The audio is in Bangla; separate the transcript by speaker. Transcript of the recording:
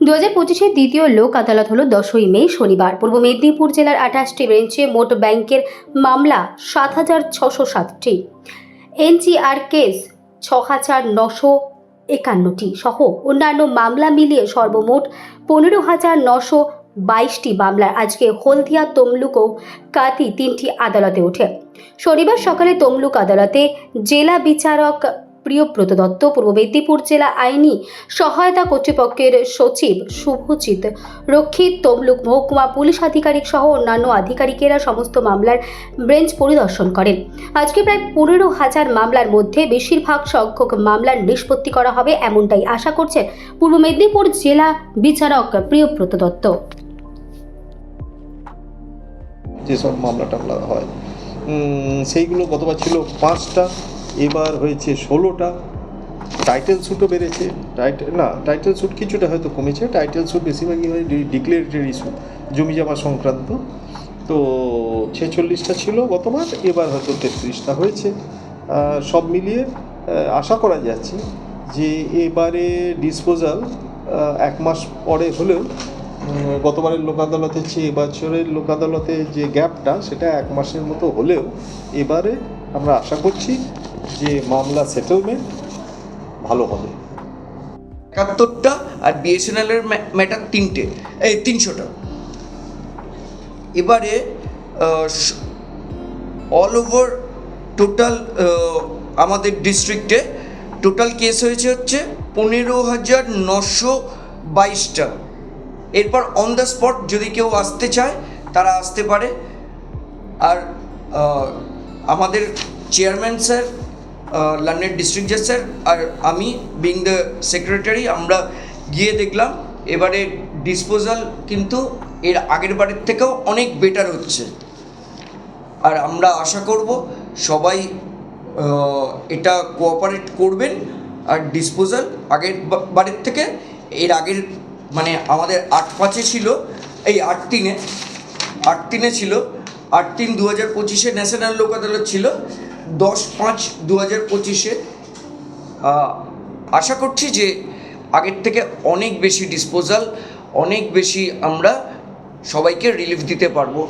Speaker 1: 2025-এর দ্বিতীয় লোক আদালত হলো 10ই মে শনিবার। পূর্ব মেদিনীপুর জেলার 28টি বেঞ্চে মোট ব্যাংকের মামলা 7,607টি, এনজিআর কেস 6,951টি সহ অন্যান্য মামলা মিলিয়ে সর্বমোট 15,922টি মামলার আজকে হলদিয়া, তমলুক ও কাতি 3টি আদালতে ওঠে। শনিবার সকালে তমলুক আদালতে জেলা বিচারক প্রিয়ব্রত দত্ত, পূর্ব মেদিনীপুর জেলা আইনি সহায়তা কর্তৃপক্ষের সচিব শুভজিৎ রক্ষিত, তমলুক মহকুমা পুলিশ আধিকারিক সহ অন্যান্য আধিকারিকেরা সমস্ত মামলার বেঞ্চ পরিদর্শন করেন। আজকে প্রায় 15,000 মামলার মধ্যে বেশিরভাগ সংখ্যক মামলার নিষ্পত্তি করা হবে, এমনটাই আশা করছেন পূর্ব মেদিনীপুর জেলা বিচারক প্রিয়ব্রত দত্ত।
Speaker 2: যেসব মামলা টামলা হয় সেইগুলো গতবার ছিল 5টা, এবার হয়েছে 16টা। টাইটেল স্যুটও বেড়েছে, টাইটেল স্যুট কিছুটা হয়তো কমেছে। টাইটেল স্যুট বেশিরভাগই হয় ডিক্লেরেটরি ইস্যু, জমি জমা সংক্রান্ত। তো 46টা ছিল গতবার, এবার হয়তো 33টা হয়েছে। সব মিলিয়ে আশা করা যাচ্ছে যে এবারে ডিসপোজাল 1 মাস পরে হলেও গতবারের লোক আদালতের চেয়ে এবছরের লোক আদালতে যে গ্যাপটা সেটা 1 মাসের মতো হলেও এবারে আমরা আশা করছি যে মামলা সেটেলমেন্ট ভালো হবে।
Speaker 3: 71টা আর বিএসএনএলের ম্যাটার 300টা। এবারে অল ওভার টোটাল আমাদের ডিস্ট্রিক্টে টোটাল কেস হয়েছে হচ্ছে 15,922টা। এরপর অন দ্য স্পট যদি কেউ আসতে চায় তারা আসতে পারে। আর আমাদের চেয়ারম্যান স্যার, লন্ডন ডিস্ট্রিক্ট জাজ স্যার আর আমি বিং দ্য সেক্রেটারি, আমরা গিয়ে দেখলাম এবারে ডিসপোজাল কিন্তু এর আগের বারের থেকেও অনেক বেটার হচ্ছে। আর আমরা আশা করব সবাই এটা কোঅপারেট করবেন। আর ডিসপোজাল আগের বারের থেকে এর আগের মানে আমাদের 8/5-এ ছিল, এই 8/3-এ ছিল, 8/3 2025-এ ন্যাশনাল লোক আদালত ছিল, 10/5 2025-এ। আশা করছি যে আগের থেকে অনেক বেশি ডিসপোজাল, অনেক বেশি আমরা সবাইকে রিলিফ দিতে পারবো।